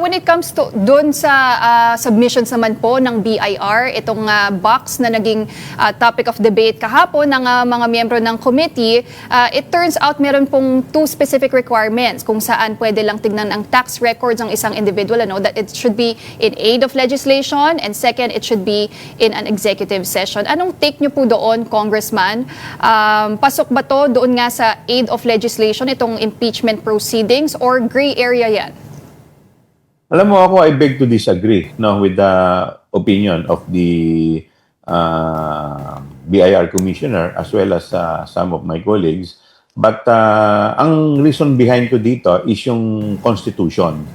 when it comes to doon sa submissions naman po ng BIR, itong box na naging topic of debate kahapon ng mga miyembro ng committee, it turns out meron pong two specific requirements kung saan pwede lang tignan ang tax records ng isang individual, that it should be in aid of legislation, and second, it should be in an executive session. Anong take nyo po doon, Congressman? Pasok ba to doon nga sa aid of legislation, itong impeachment proceedings, or gray area yan? Alam mo ako, I beg to disagree with the opinion of the BIR Commissioner as well as some of my colleagues. But ang reason behind ko dito is yung Constitution.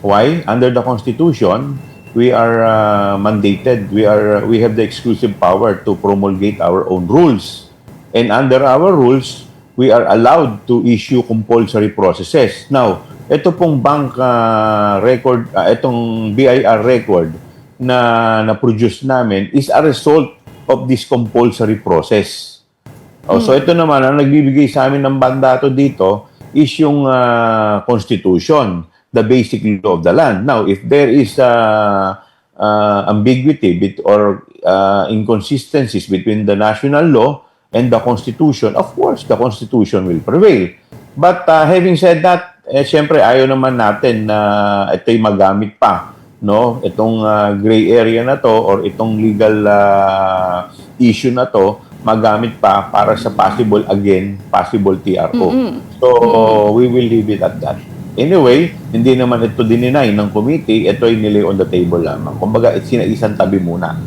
Why? Under the Constitution, we are mandated, we have the exclusive power to promulgate our own rules. And under our rules, we are allowed to issue compulsory processes. Now, ito pong bank record, itong BIR record na produce namin is a result of this compulsory process. So ito naman, ang nagbibigay sa amin ng mandato dito is yung Constitution, the basic law of the land. Now, if there is ambiguity or inconsistencies between the national law and the Constitution, of course, the Constitution will prevail. But having said that, siyempre ayaw naman natin na ito'y magamit pa, itong gray area na to or itong legal issue na to magamit pa para sa possible TRO. So we will leave it at that. Anyway, hindi naman ito dininay ng committee, ito'y nilay on the table lamang. Kumbaga, isang tabi muna.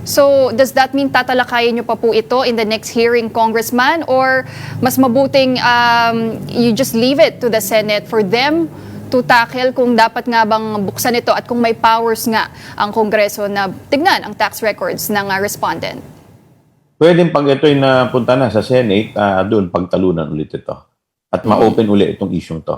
So, does that mean tatalakayin nyo pa po ito in the next hearing, Congressman? Or mas mabuting you just leave it to the Senate for them to tackle kung dapat nga bang buksan ito at kung may powers nga ang Kongreso na tignan ang tax records ng respondent? Pwedeng pag ito'y napunta na sa Senate, doon pagtalunan ulit ito. At ma-open ulit itong isyong to.